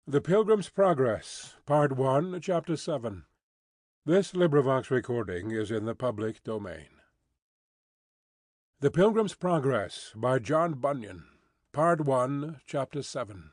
The Pilgrim's Progress, Part 1, Chapter 7. This recording is in the public domain. The Pilgrim's Progress, by John Bunyan, Part 1, Chapter 7.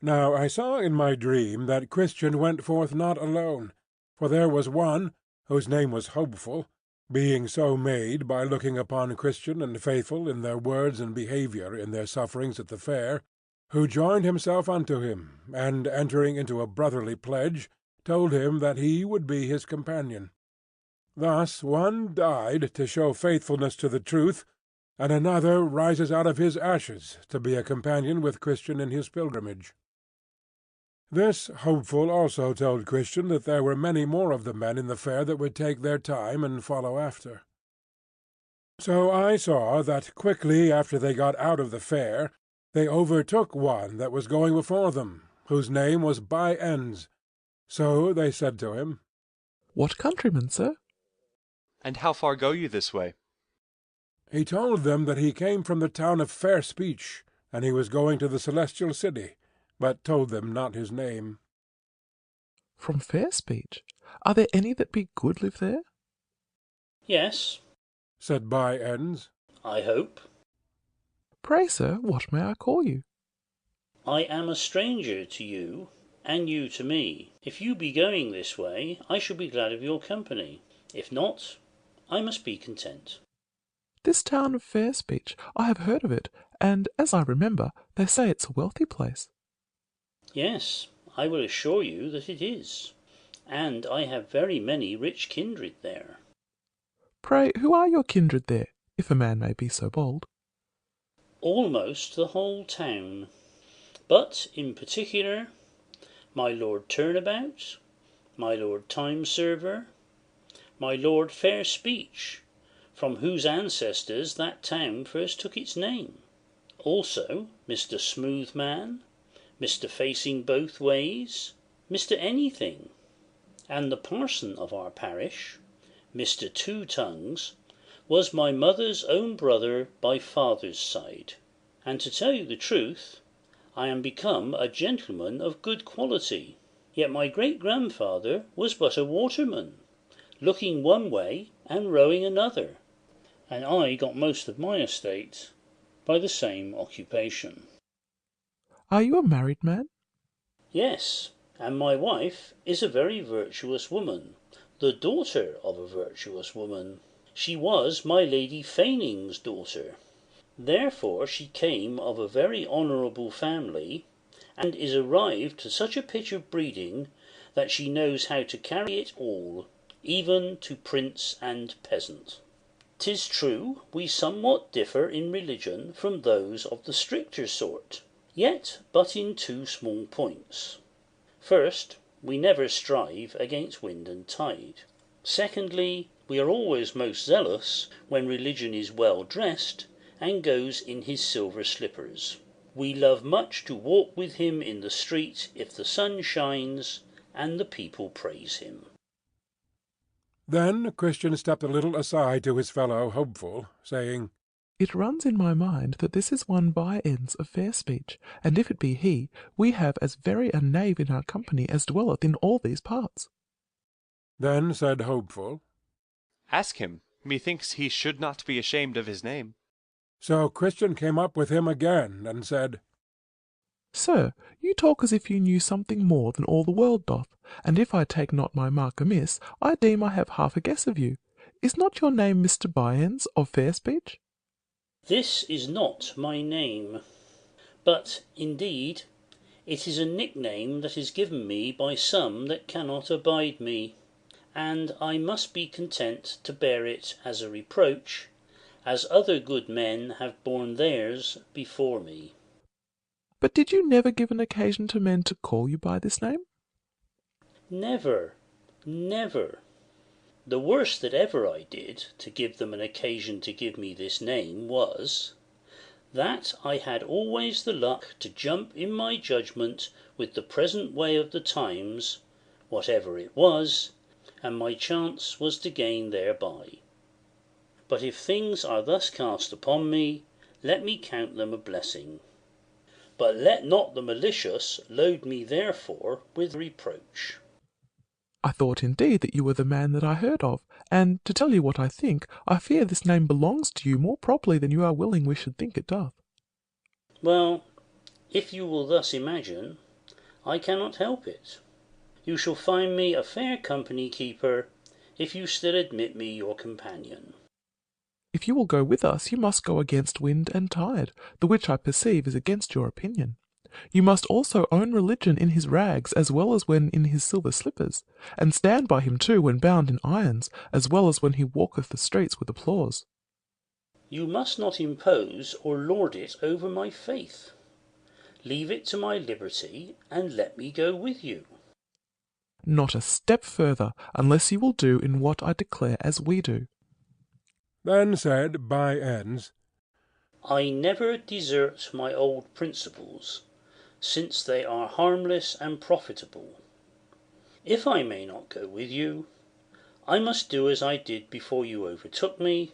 Now I saw in my dream that Christian went forth not alone, for there was one, whose name was Hopeful, being so made by looking upon Christian and Faithful in their words and behaviour in their sufferings at the fair, who joined himself unto him, and entering into a brotherly pledge, told him that he would be his companion. Thus one died to show faithfulness to the truth, and another rises out of his ashes to be a companion with Christian in his pilgrimage. This Hopeful also told Christian that there were many more of the men in the fair that would take their time and follow after. So I saw that quickly after they got out of the fair, they overtook one that was going before them, whose name was By Ends. So they said to him, What countryman, sir? And how far go you this way? He told them that he came from the town of Fair Speech, and he was going to the Celestial City, but told them not his name. From Fair Speech? Are there any that be good live there? Yes, said By Ends. I hope. Pray, sir, what may I call you? I am a stranger to you, and you to me. If you be going this way, I shall be glad of your company. If not, I must be content. This town of Fair Speech, I have heard of it, and as I remember, they say it's a wealthy place. Yes, I will assure you that it is, and I have very many rich kindred there. Pray, who are your kindred there, if a man may be so bold? Almost the whole town, but in particular, my Lord Turnabout, my Lord Timeserver, my Lord Fair Speech, from whose ancestors that town first took its name. Also Mr. Smoothman, Mr. Facing Both Ways, Mr. Anything, and the parson of our parish, Mr. Two Tongues, was my mother's own brother by father's side. And to tell you the truth, I am become a gentleman of good quality. Yet my great-grandfather was but a waterman, looking one way and rowing another, and I got most of my estate by the same occupation. Are you a married man? Yes, and my wife is a very virtuous woman, the daughter of a virtuous woman. She was my Lady Faining's daughter. Therefore she came of a very honourable family, and is arrived to such a pitch of breeding that she knows how to carry it all, even to prince and peasant. 'Tis true we somewhat differ in religion from those of the stricter sort, yet but in two small points. First, we never strive against wind and tide. Secondly, we are always most zealous when religion is well dressed and goes in his silver slippers. We love much to walk with him in the street if the sun shines and the people praise him. Then Christian stepped a little aside to his fellow Hopeful, saying, It runs in my mind that this is one By Ends of Fair Speech, and if it be he, we have as very a knave in our company as dwelleth in all these parts. Then said Hopeful, Ask him. Methinks he should not be ashamed of his name. So Christian came up with him again, and said, Sir, you talk as if you knew something more than all the world doth, and if I take not my mark amiss, I deem I have half a guess of you. Is not your name Mr. By Ends of Fair Speech? This is not my name, but, indeed, it is a nickname that is given me by some that cannot abide me, and I must be content to bear it as a reproach, as other good men have borne theirs before me. But did you never give an occasion to men to call you by this name? Never, never. The worst that ever I did to give them an occasion to give me this name was, that I had always the luck to jump in my judgment with the present way of the times, whatever it was, and my chance was to gain thereby. But if things are thus cast upon me, let me count them a blessing. But let not the malicious load me therefore with reproach. I thought indeed that you were the man that I heard of, and to tell you what I think, I fear this name belongs to you more properly than you are willing we should think it doth. Well, if you will thus imagine, I cannot help it. You shall find me a fair company keeper, if you still admit me your companion. If you will go with us, you must go against wind and tide, the which I perceive is against your opinion. You must also own religion in his rags as well as when in his silver slippers, and stand by him too when bound in irons, as well as when he walketh the streets with applause. You must not impose or lord it over my faith. Leave it to my liberty, and let me go with you. Not a step further, unless you will do in what I declare as we do. Then said By Ends, I never desert my old principles, since they are harmless and profitable. If I may not go with you, I must do as I did before you overtook me,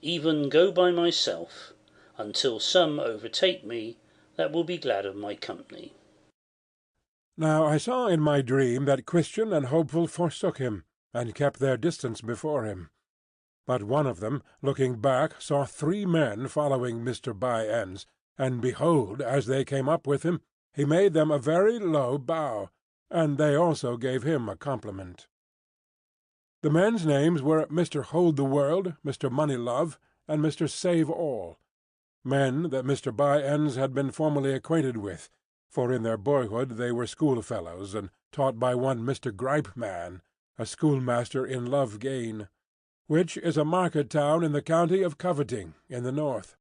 even go by myself, until some overtake me that will be glad of my company. Now I saw in my dream that Christian and Hopeful forsook him, and kept their distance before him. But one of them, looking back, saw 3 men following Mr. By Ends, and behold, as they came up with him, he made them a very low bow, and they also gave him a compliment. The men's names were Mr. Hold the World, Mr. Money-Love, and Mr. Save-All, men that Mr. By Ends had been formerly acquainted with, for in their boyhood they were schoolfellows, and taught by one Mr. Gripe-Man, a schoolmaster in Loughgane, which is a market-town in the county of Coveting, in the north.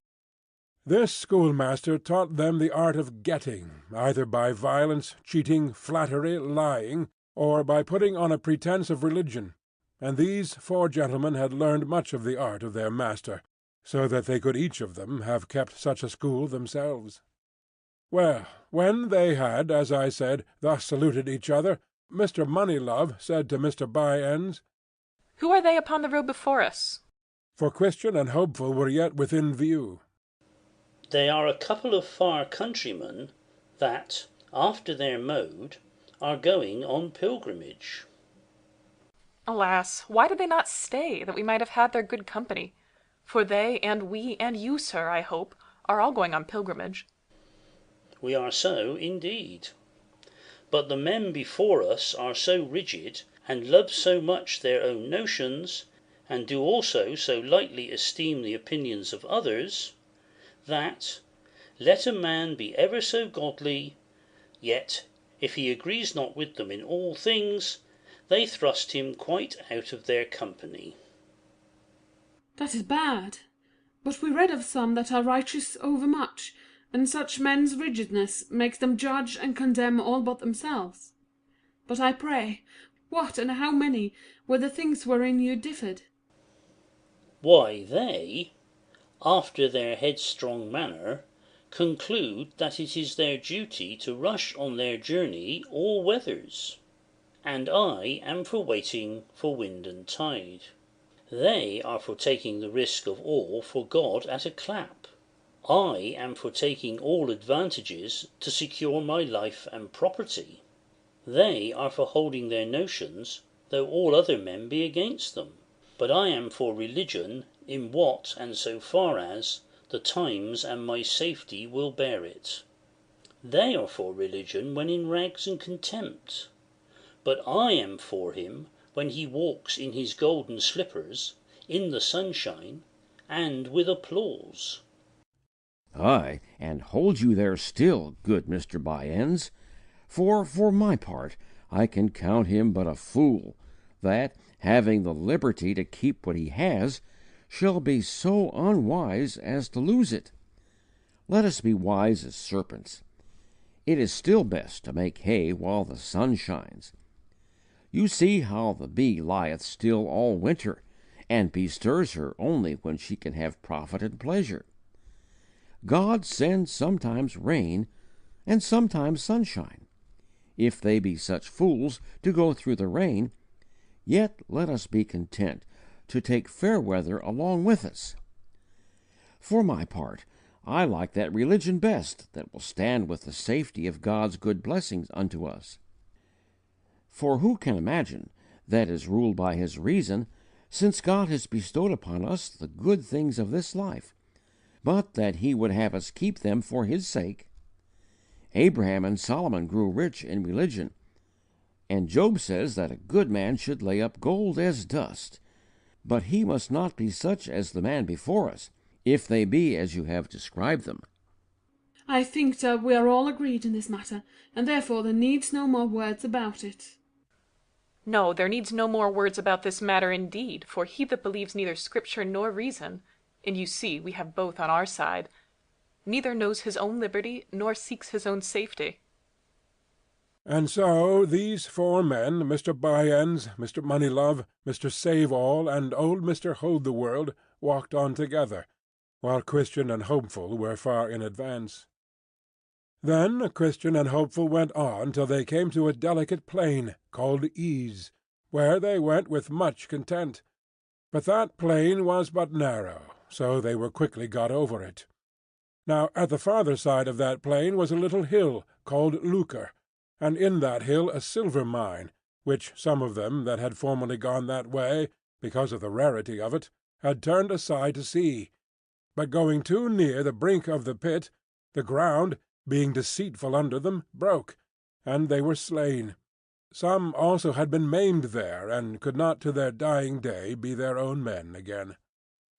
This schoolmaster taught them the art of getting, either by violence, cheating, flattery, lying, or by putting on a pretence of religion, and these 4 gentlemen had learned much of the art of their master, so that they could each of them have kept such a school themselves. Well, when they had, as I said, thus saluted each other, Mr. Money-Love said to Mr. By Ends, Who are they upon the road before us? for Christian and Hopeful were yet within view. They are a couple of far countrymen that, after their mode, are going on pilgrimage. Alas, why did they not stay, that we might have had their good company? For they, and we, and you, sir, I hope, are all going on pilgrimage. We are so, indeed. But the men before us are so rigid, and love so much their own notions, and do also so lightly esteem the opinions of others, that, let a man be ever so godly, yet, if he agrees not with them in all things, they thrust him quite out of their company. That is bad. But we read of some that are righteous overmuch, and such men's rigidness makes them judge and condemn all but themselves. But I pray, what and how many were the things wherein you differed? Why, they, after their headstrong manner, conclude that it is their duty to rush on their journey all weathers, and I am for waiting for wind and tide. They are for taking the risk of all for God at a clap. I am for taking all advantages to secure my life and property. They are for holding their notions, though all other men be against them. But I am for religion in what and so far as the times and my safety will bear it. They are for religion when in rags and contempt. But I am for him when he walks in his golden slippers, in the sunshine, and with applause. Ay, and hold you there still, good Mr. By Ends, for my part, I can count him but a fool, that, having the liberty to keep what he has, shall be so unwise as to lose it. Let us be wise as serpents. It is still best to make hay while the sun shines. You see how the bee lieth still all winter, and bestirs her only when she can have profit and pleasure. God sends sometimes rain, and sometimes sunshine. If they be such fools to go through the rain, yet let us be content to take fair weather along with us. For my part, I like that religion best that will stand with the safety of God's good blessings unto us. For who can imagine that is ruled by his reason, since God has bestowed upon us the good things of this life, but that he would have us keep them for his sake? Abraham and Solomon grew rich in religion, and Job says that a good man should lay up gold as dust, but he must not be such as the man before us, if they be as you have described them. I think that we are all agreed in this matter, and therefore there needs no more words about it. No, there needs no more words about this matter indeed, for he that believes neither Scripture nor reason, and you see we have both on our side, neither knows his own liberty nor seeks his own safety. And so these four men, Mr. Byends, Mr. Moneylove, Mr. Save-all, and old Mr. Hold-the-world, walked on together, while Christian and Hopeful were far in advance. Then Christian and Hopeful went on till they came to a delicate plain, called Ease, where they went with much content. But that plain was but narrow, so they were quickly got over it. Now at the farther side of that plain was a little hill, called Lucre, and in that hill a silver mine, which some of them that had formerly gone that way, because of the rarity of it, had turned aside to see. But going too near the brink of the pit, the ground, being deceitful under them, broke, and they were slain. Some also had been maimed there, and could not to their dying day be their own men again.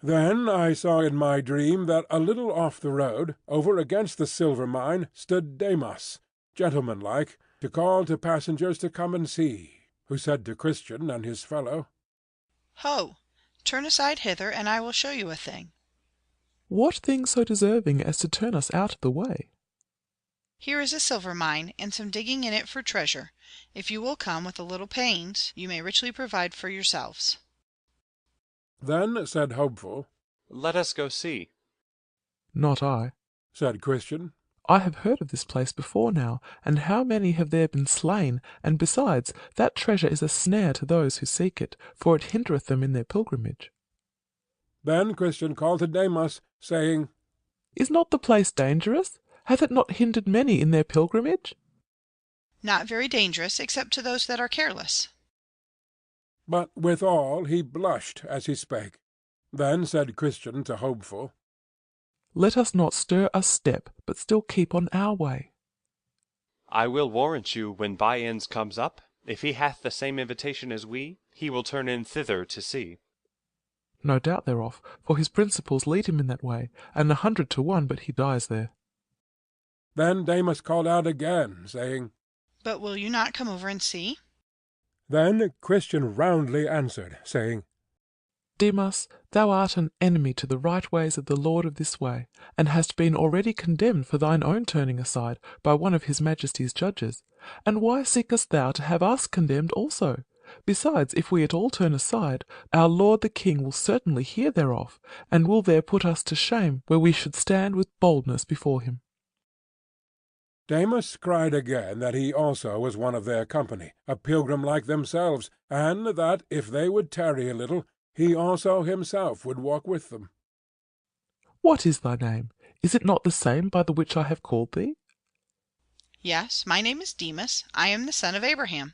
Then I saw in my dream that a little off the road, over against the silver mine, stood Demas, gentlemanlike, to call to passengers to come and see, who said to Christian and his fellow, Ho! Turn aside hither, and I will show you a thing. What thing so deserving as to turn us out of the way? Here is a silver mine, and some digging in it for treasure. If you will come with a little pains, you may richly provide for yourselves. Then said Hopeful, Let us go see. Not I. said Christian. I have heard of this place before now, and how many have there been slain, and besides, that treasure is a snare to those who seek it, for it hindereth them in their pilgrimage. Then Christian called to Demas, saying, Is not the place dangerous? Hath it not hindered many in their pilgrimage? Not very dangerous, except to those that are careless. But withal he blushed as he spake. Then said Christian to Hopeful, Let us not stir a step, but still keep on our way. I will warrant you, when Byends comes up, if he hath the same invitation as we, he will turn in thither to see. No doubt thereof, for his principles lead him in that way, and 100 to 1 but he dies there. Then Demas called out again, saying, But will you not come over and see? Then Christian roundly answered, saying, Demas, thou art an enemy to the right ways of the Lord of this way, and hast been already condemned for thine own turning aside by one of his Majesty's judges. And why seekest thou to have us condemned also? Besides, if we at all turn aside, our lord the king will certainly hear thereof, and will there put us to shame, where we should stand with boldness before him. Demas cried again that he also was one of their company, a pilgrim like themselves, and that, if they would tarry a little, he also himself would walk with them. What is thy name? Is it not the same by the which I have called thee? Yes, my name is Demas. I am the son of Abraham.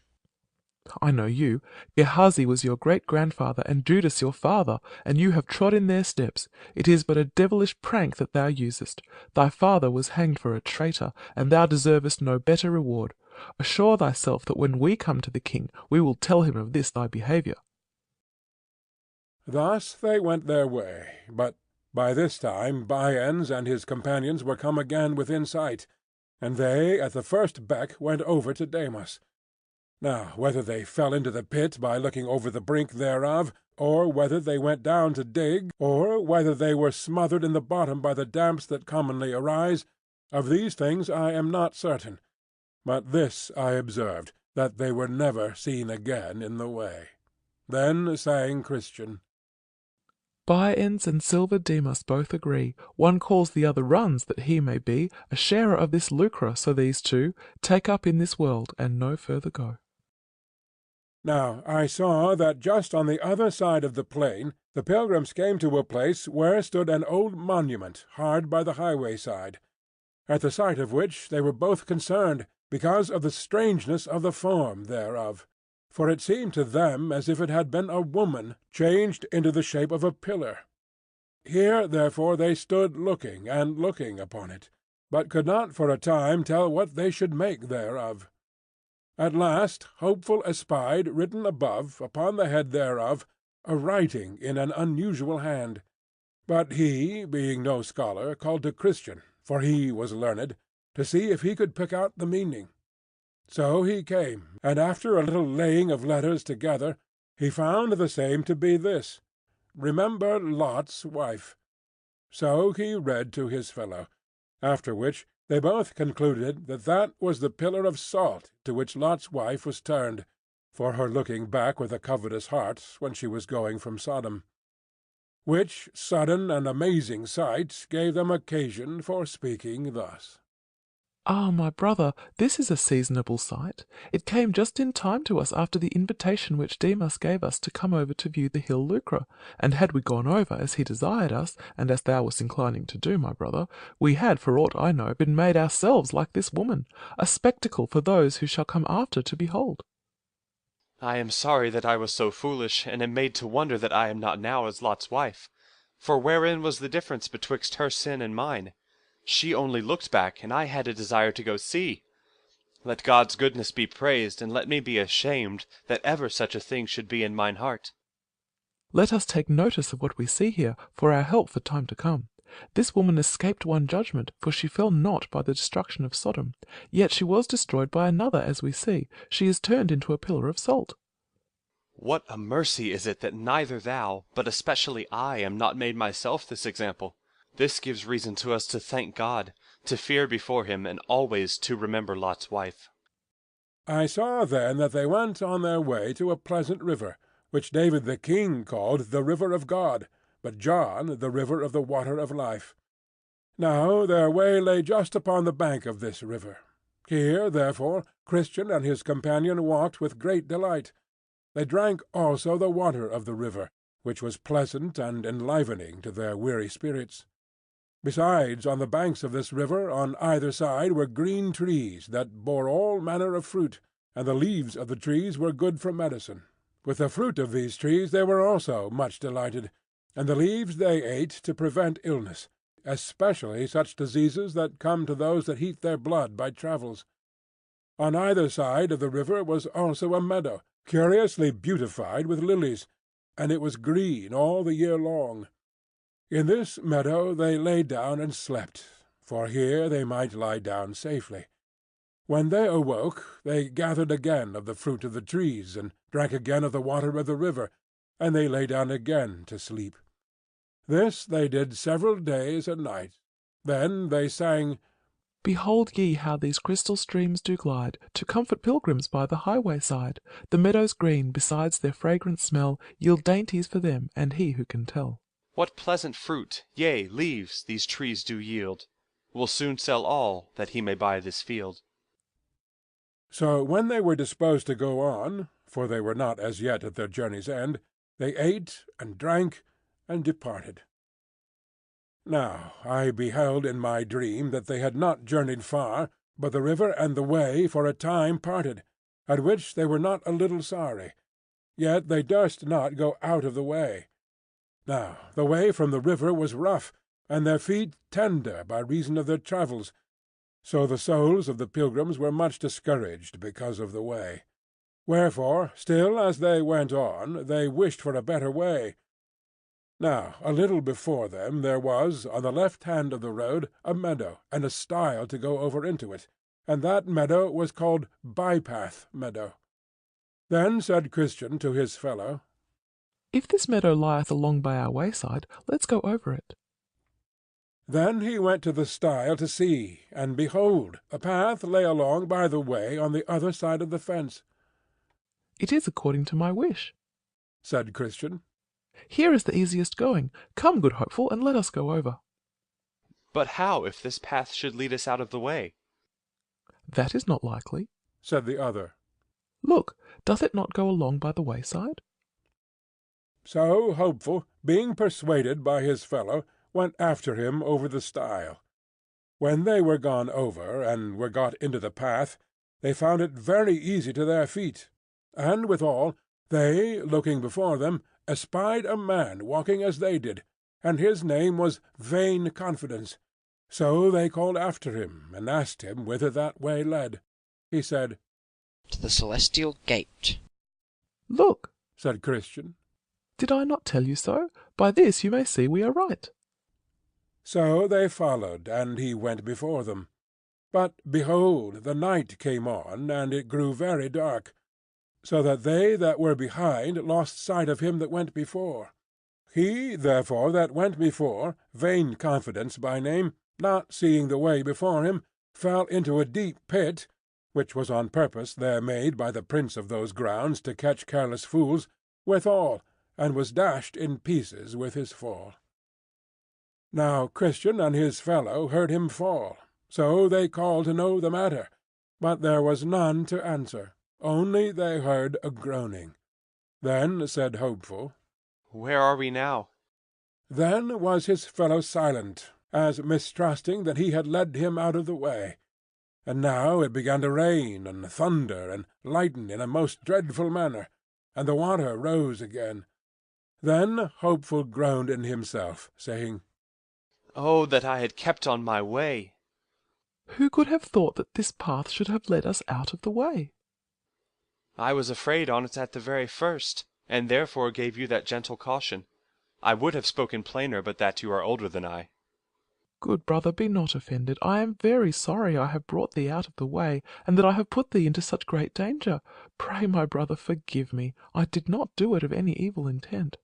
I know you. Gehazi was your great-grandfather, and Judas your father, and you have trod in their steps. It is but a devilish prank that thou usest. Thy father was hanged for a traitor, and thou deservest no better reward. Assure thyself that when we come to the king, we will tell him of this thy behaviour. Thus they went their way, but by this time Byends and his companions were come again within sight, and they at the first beck went over to Demas. Now whether they fell into the pit by looking over the brink thereof, or whether they went down to dig, or whether they were smothered in the bottom by the damps that commonly arise, of these things I am not certain, but this I observed, that they were never seen again in the way. Then sang Christian, Byends and Silver Demas both agree. One calls the other runs, that he may be a sharer of this lucre, so these two take up in this world, and no further go. Now I saw that just on the other side of the plain the pilgrims came to a place where stood an old monument hard by the highway side, at the sight of which they were both concerned, because of the strangeness of the form thereof. For it seemed to them as if it had been a woman changed into the shape of a pillar. Here therefore they stood looking and looking upon it, but could not for a time tell what they should make thereof. At last Hopeful espied written above, upon the head thereof, a writing in an unusual hand. But he, being no scholar, called to Christian, for he was learned, to see if he could pick out the meaning. So he came, and after a little laying of letters together, he found the same to be this, Remember Lot's wife. So he read to his fellow, after which they both concluded that that was the pillar of salt to which Lot's wife was turned, for her looking back with a covetous heart when she was going from Sodom. Which sudden and amazing sight gave them occasion for speaking thus. Ah, my brother, this is a seasonable sight. It came just in time to us after the invitation which Demas gave us to come over to view the hill Lucra, and had we gone over as he desired us, and as thou wast inclining to do, my brother, we had, for aught I know, been made ourselves like this woman, a spectacle for those who shall come after to behold. I am sorry that I was so foolish, and am made to wonder that I am not now as Lot's wife. For wherein was the difference betwixt her sin and mine? She only looked back, and I had a desire to go see. Let God's goodness be praised, and let me be ashamed that ever such a thing should be in mine heart. Let us take notice of what we see here, for our help for time to come. This woman escaped one judgment, for she fell not by the destruction of Sodom, yet she was destroyed by another, as we see. She is turned into a pillar of salt. What a mercy is it that neither thou, but especially I, am not made myself this example! This gives reason to us to thank God, to fear before him, and always to remember Lot's wife. I saw then that they went on their way to a pleasant river, which David the king called the river of God, but John the river of the water of life. Now their way lay just upon the bank of this river. Here, therefore, Christian and his companion walked with great delight. They drank also the water of the river, which was pleasant and enlivening to their weary spirits. Besides, on the banks of this river on either side were green trees that bore all manner of fruit, and the leaves of the trees were good for medicine. With the fruit of these trees they were also much delighted, and the leaves they ate to prevent illness, especially such diseases that come to those that heat their blood by travels. On either side of the river was also a meadow, curiously beautified with lilies, and it was green all the year long. In this meadow they lay down and slept, for here they might lie down safely. When they awoke, they gathered again of the fruit of the trees, and drank again of the water of the river, and they lay down again to sleep. This they did several days and nights. Then they sang, Behold ye how these crystal streams do glide, to comfort pilgrims by the highway side. The meadows green, besides their fragrant smell, yield dainties for them, and he who can tell. What pleasant fruit, yea, leaves, these trees do yield! We'll soon sell all, that he may buy this field. So when they were disposed to go on, for they were not as yet at their journey's end, they ate and drank and departed. Now I beheld in my dream that they had not journeyed far, but the river and the way for a time parted, at which they were not a little sorry. Yet they durst not go out of the way. Now the way from the river was rough, and their feet tender by reason of their travels. So the souls of the pilgrims were much discouraged because of the way. Wherefore, still as they went on, they wished for a better way. Now a little before them there was, on the left hand of the road, a meadow, and a stile to go over into it, and that meadow was called Bypath Meadow. Then said Christian to his fellow, If this meadow lieth along by our wayside, let's go over it. Then he went to the stile to see, and behold, a path lay along by the way on the other side of the fence. It is according to my wish, said Christian. Here is the easiest going. Come, good Hopeful, and let us go over. But how if this path should lead us out of the way? That is not likely, said the other. Look, doth it not go along by the wayside? So Hopeful, being persuaded by his fellow, went after him over the stile. When they were gone over, and were got into the path, they found it very easy to their feet, and withal they, looking before them, espied a man walking as they did, and his name was Vain Confidence. So they called after him, and asked him whither that way led. He said, To the Celestial Gate. Look, said Christian. did I not tell you so? By this you may see we are right. So they followed, and he went before them. But, behold, the night came on, and it grew very dark, so that they that were behind lost sight of him that went before. He, therefore, that went before, Vain Confidence by name, not seeing the way before him, fell into a deep pit, which was on purpose there made by the prince of those grounds to catch careless fools, withal, and was dashed in pieces with his fall. Now Christian and his fellow heard him fall, so they called to know the matter, but there was none to answer, only they heard a groaning. Then said Hopeful, Where are we now? Then was his fellow silent, as mistrusting that he had led him out of the way. And now it began to rain, and thunder, and lighten in a most dreadful manner, and the water rose again. Then Hopeful groaned in himself, saying, Oh, that I had kept on my way! Who could have thought that this path should have led us out of the way? I was afraid on't at the very first, and therefore gave you that gentle caution. I would have spoken plainer, but that you are older than I. Good brother, be not offended. I am very sorry I have brought thee out of the way, and that I have put thee into such great danger. Pray, my brother, forgive me. I did not do it of any evil intent.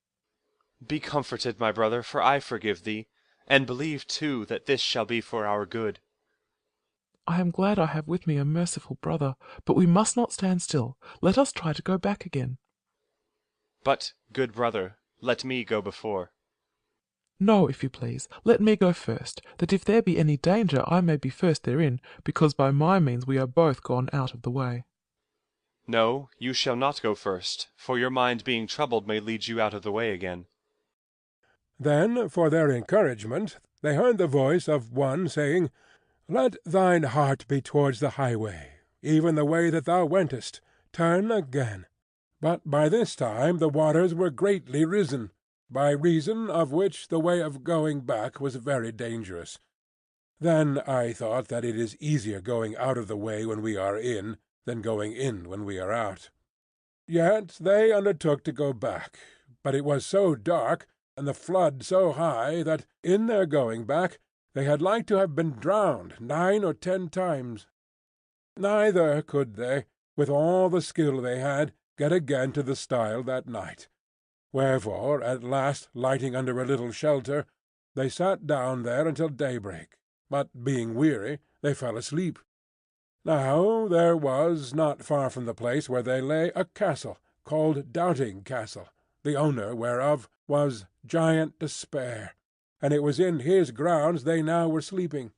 Be comforted, my brother, for I forgive thee, and believe, too, that this shall be for our good. I am glad I have with me a merciful brother, but we must not stand still. Let us try to go back again. But, good brother, let me go before. No, if you please, let me go first, that if there be any danger I may be first therein, because by my means we are both gone out of the way. No, you shall not go first, for your mind being troubled may lead you out of the way again. Then, for their encouragement, they heard the voice of one saying, Let thine heart be towards the highway, even the way that thou wentest. Turn again. But by this time the waters were greatly risen, by reason of which the way of going back was very dangerous. Then I thought that it is easier going out of the way when we are in, than going in when we are out. Yet they undertook to go back, but it was so dark, and the flood so high, that, in their going back, they had like to have been drowned 9 or 10 times. Neither could they, with all the skill they had, get again to the stile that night. Wherefore, at last lighting under a little shelter, they sat down there until daybreak, but being weary, they fell asleep. Now there was, not far from the place where they lay, a castle, called Doubting Castle, the owner whereof was Giant Despair, and it was in his grounds they now were sleeping.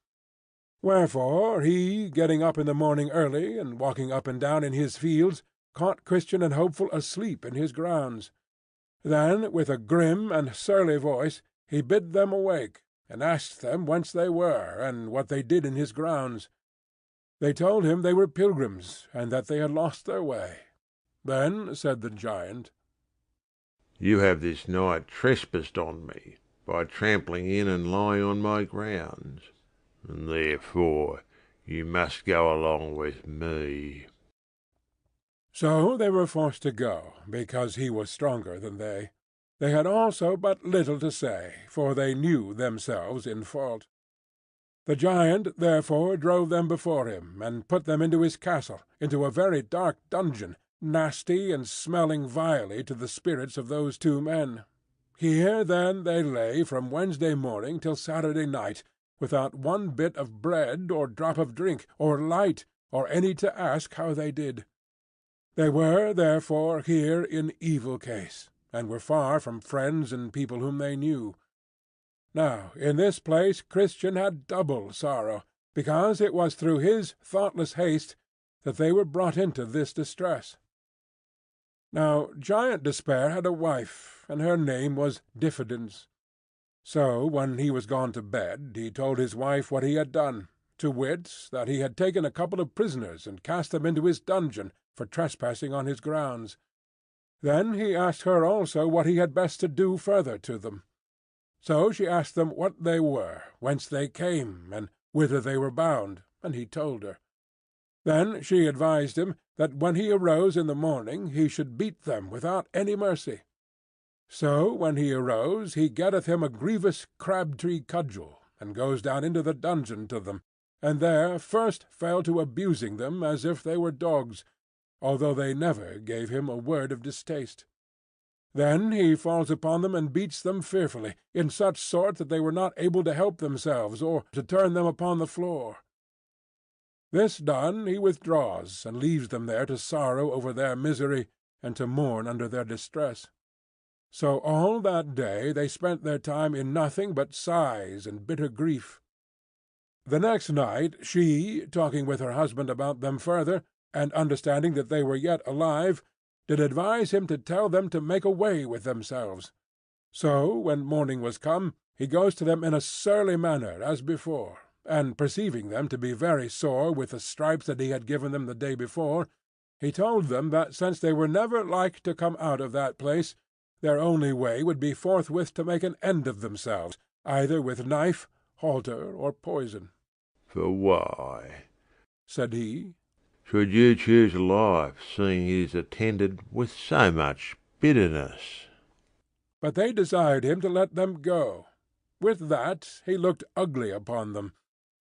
Wherefore he, getting up in the morning early, and walking up and down in his fields, caught Christian and Hopeful asleep in his grounds. Then, with a grim and surly voice, he bid them awake, and asked them whence they were, and what they did in his grounds. They told him they were pilgrims, and that they had lost their way. Then said the giant, You have this night trespassed on me, by trampling in and lying on my grounds, and therefore you must go along with me. So they were forced to go, because he was stronger than they. They had also but little to say, for they knew themselves in fault. The giant therefore drove them before him, and put them into his castle, into a very dark dungeon, nasty and smelling vilely to the spirits of those 2 men. Here then they lay from Wednesday morning till Saturday night, without one bit of bread, or drop of drink, or light, or any to ask how they did. They were, therefore, here in evil case, and were far from friends and people whom they knew. Now in this place Christian had double sorrow, because it was through his thoughtless haste that they were brought into this distress. Now Giant Despair had a wife, and her name was Diffidence. So when he was gone to bed, he told his wife what he had done, to wit, that he had taken a couple of prisoners and cast them into his dungeon for trespassing on his grounds. Then he asked her also what he had best to do further to them. So she asked them what they were, whence they came, and whither they were bound, and he told her. Then she advised him that when he arose in the morning he should beat them without any mercy. So when he arose he getteth him a grievous crab-tree cudgel, and goes down into the dungeon to them, and there first fell to abusing them as if they were dogs, although they never gave him a word of distaste. Then he falls upon them and beats them fearfully, in such sort that they were not able to help themselves, or to turn them upon the floor. This done, he withdraws, and leaves them there to sorrow over their misery, and to mourn under their distress. So all that day they spent their time in nothing but sighs and bitter grief. The next night she, talking with her husband about them further, and understanding that they were yet alive, did advise him to tell them to make away with themselves. So when morning was come, he goes to them in a surly manner as before, and perceiving them to be very sore with the stripes that he had given them the day before, he told them that since they were never like to come out of that place, their only way would be forthwith to make an end of themselves, either with knife, halter, or poison. For why, said he, should you choose life, seeing it is attended with so much bitterness? But they desired him to let them go. With that he looked ugly upon them,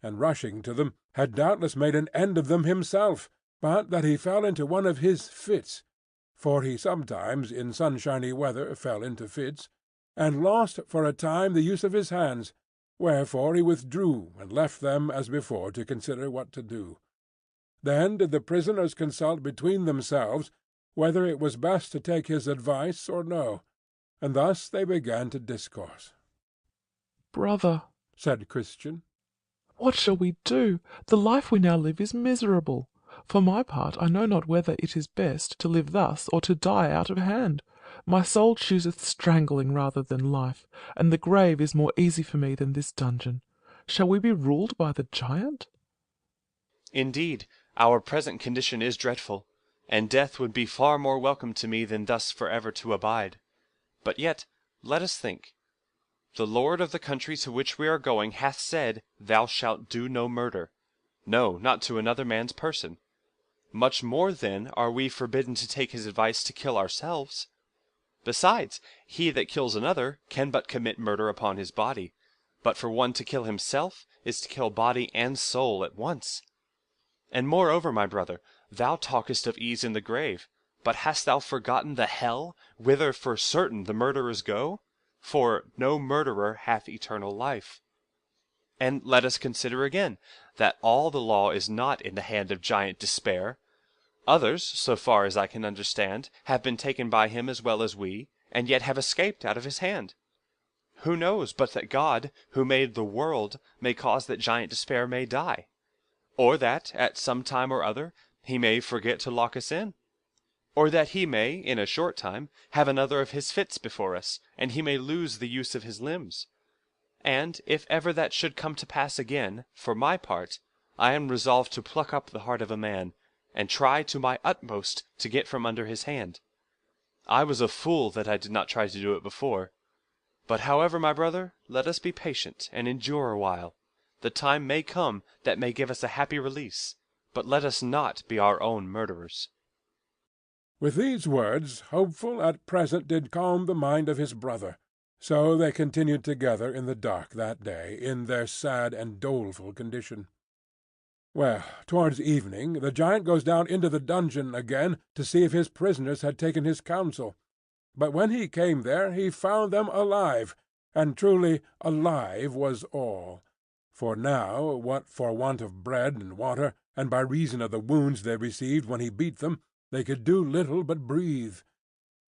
and rushing to them, had doubtless made an end of them himself, but that he fell into one of his fits, for he sometimes in sunshiny weather fell into fits, and lost for a time the use of his hands, wherefore he withdrew and left them as before to consider what to do. Then did the prisoners consult between themselves whether it was best to take his advice or no, and thus they began to discourse. "Brother," said Christian, "what shall we do? The life we now live is miserable. For my part, I know not whether it is best to live thus or to die out of hand. My soul chooseth strangling rather than life, and the grave is more easy for me than this dungeon. Shall we be ruled by the giant?" Indeed, our present condition is dreadful, and death would be far more welcome to me than thus for ever to abide. But yet, let us think. The lord of the country to which we are going hath said, Thou shalt do no murder. No, not to another man's person. Much more then are we forbidden to take his advice to kill ourselves. Besides, he that kills another can but commit murder upon his body, but for one to kill himself is to kill body and soul at once. And moreover, my brother, thou talkest of ease in the grave, but hast thou forgotten the hell, whither for certain the murderers go? For no murderer hath eternal life. And let us consider again, that all the law is not in the hand of Giant Despair. Others, so far as I can understand, have been taken by him as well as we, and yet have escaped out of his hand. Who knows but that God, who made the world, may cause that Giant Despair may die? Or that, at some time or other, he may forget to lock us in? Or that he may, in a short time, have another of his fits before us, and he may lose the use of his limbs? And, if ever that should come to pass again, for my part, I am resolved to pluck up the heart of a man, and try to my utmost to get from under his hand. I was a fool that I did not try to do it before. But however, my brother, let us be patient, and endure a while. The time may come that may give us a happy release, but let us not be our own murderers." With these words Hopeful at present did calm the mind of his brother. So they continued together in the dark that day, in their sad and doleful condition. Well, towards evening the giant goes down into the dungeon again to see if his prisoners had taken his counsel. But when he came there he found them alive, and truly alive was all. For now, what for want of bread and water, and by reason of the wounds they received when he beat them, they could do little but breathe.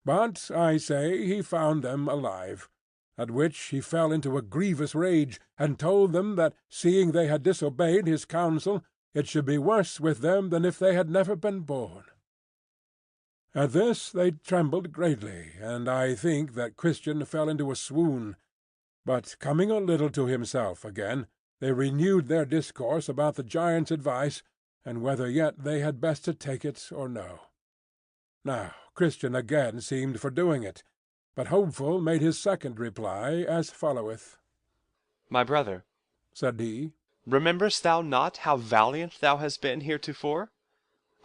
But, I say, he found them alive. At which he fell into a grievous rage, and told them that, seeing they had disobeyed his counsel, it should be worse with them than if they had never been born. At this they trembled greatly, and I think that Christian fell into a swoon. But coming a little to himself again, they renewed their discourse about the giant's advice, and whether yet they had best to take it or no. Now Christian again seemed for doing it, but Hopeful made his second reply as followeth. My brother, said he, rememberest thou not how valiant thou hast been heretofore?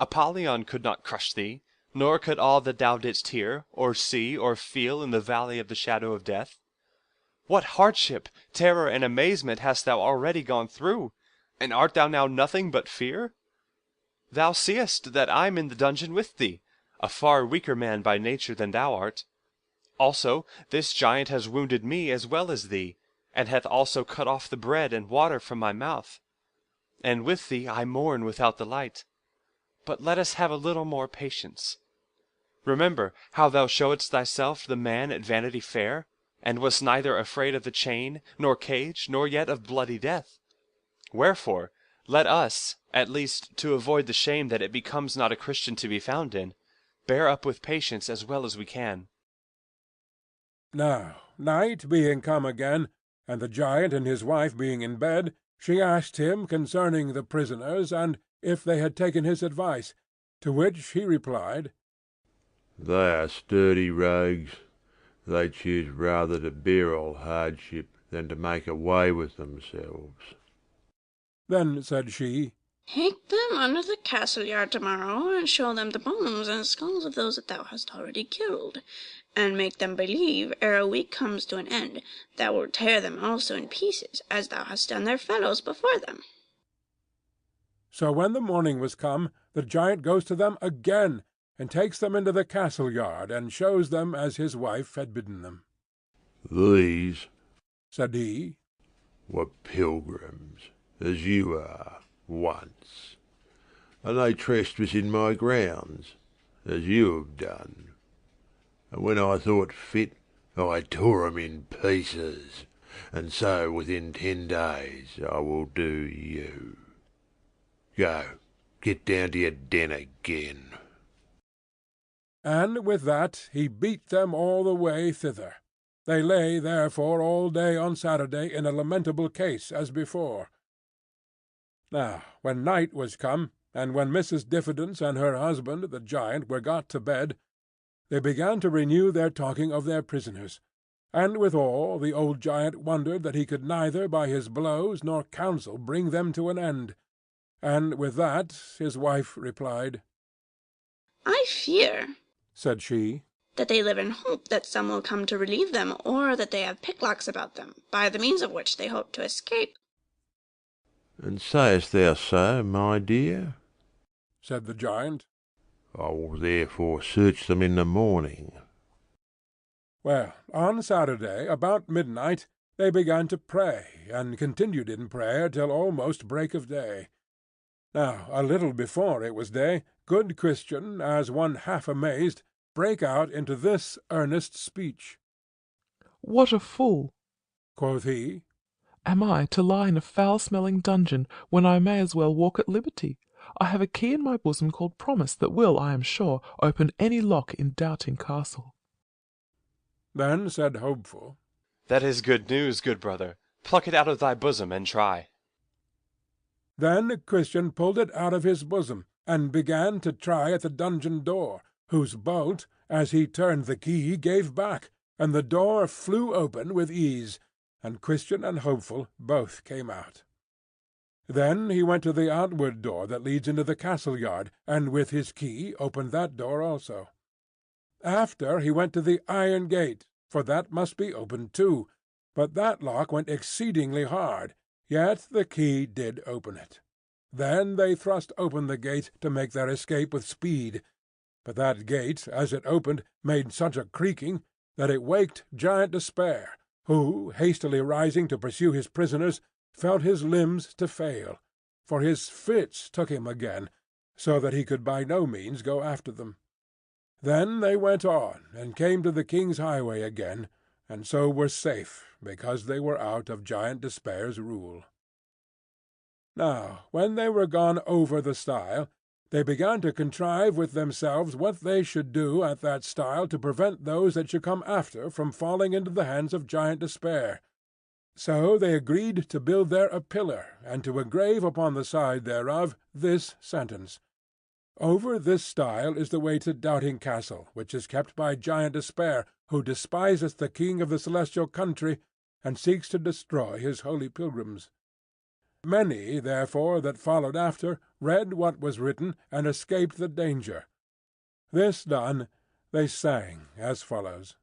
Apollyon could not crush thee, nor could all that thou didst hear, or see, or feel in the valley of the shadow of death. What hardship, terror, and amazement hast thou already gone through, and art thou now nothing but fear? Thou seest that I am in the dungeon with thee, a far weaker man by nature than thou art. Also, this giant has wounded me as well as thee, and hath also cut off the bread and water from my mouth. And with thee I mourn without the light. But let us have a little more patience. Remember how thou showedst thyself the man at Vanity Fair, and wast neither afraid of the chain, nor cage, nor yet of bloody death. Wherefore, let us, at least, to avoid the shame that it becomes not a Christian to be found in, bear up with patience as well as we can. Now, night being come again, and the giant and his wife being in bed, she asked him concerning the prisoners, and if they had taken his advice, to which he replied, They are sturdy rogues. They choose rather to bear all hardship than to make away with themselves. Then said she, Take them under the castle yard tomorrow, and show them the bones and skulls of those that thou hast already killed, and make them believe, ere a week comes to an end, thou wilt tear them also in pieces, as thou hast done their fellows before them. So when the morning was come, the giant goes to them again, and takes them into the castle yard, and shows them as his wife had bidden them. These, said he, were pilgrims, as you are, once, and they trespass in my grounds, as you have done. And when I thought fit, I tore 'em in pieces, and so within 10 days I will do you. Go, get down to your den again. And with that he beat them all the way thither. They lay therefore all day on Saturday in a lamentable case as before. Now when night was come, and when Mrs. Diffidence and her husband the giant were got to bed, they began to renew their talking of their prisoners, and withal the old giant wondered that he could neither by his blows nor counsel bring them to an end. And with that his wife replied, I fear, said she, that they live in hope that some will come to relieve them, or that they have picklocks about them, by the means of which they hope to escape. And sayest thou so, my dear? said the giant. I will therefore search them in the morning. Well, on Saturday, about midnight, they began to pray, and continued in prayer till almost break of day. Now, a little before it was day, good Christian, as one half amazed, brake out into this earnest speech. What a fool, quoth he, am I to lie in a foul-smelling dungeon when I may as well walk at liberty? I have a key in my bosom called Promise that will, I am sure, open any lock in Doubting Castle. Then said Hopeful, That is good news, good brother. Pluck it out of thy bosom, and try. Then Christian pulled it out of his bosom, and began to try at the dungeon door, whose bolt, as he turned the key, gave back, and the door flew open with ease, and Christian and Hopeful both came out. Then he went to the outward door that leads into the castle yard, and with his key opened that door also. After he went to the iron gate, for that must be opened too, but that lock went exceedingly hard, yet the key did open it. Then they thrust open the gate to make their escape with speed, but that gate, as it opened, made such a creaking that it waked Giant Despair, who, hastily rising to pursue his prisoners, felt his limbs to fail, for his fits took him again, so that he could by no means go after them. Then they went on, and came to the King's highway again, and so were safe, because they were out of Giant Despair's rule. Now when they were gone over the stile, they began to contrive with themselves what they should do at that stile to prevent those that should come after from falling into the hands of Giant Despair. So they agreed to build there a pillar, and to engrave upon the side thereof this sentence: Over this stile is the way to Doubting Castle, which is kept by Giant Despair, who despiseth the king of the celestial country, and seeks to destroy his holy pilgrims. Many, therefore, that followed after, read what was written, and escaped the danger. This done, they sang as follows: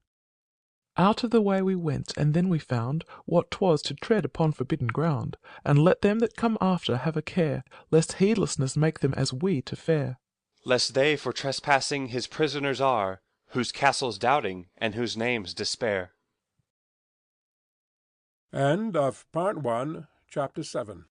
Out of the way we went, and then we found what 'twas to tread upon forbidden ground, and let them that come after have a care, lest heedlessness make them as we to fare. Lest they for trespassing his prisoners are, whose castle's Doubting, and whose name's Despair. End of Part 1, Chapter 7.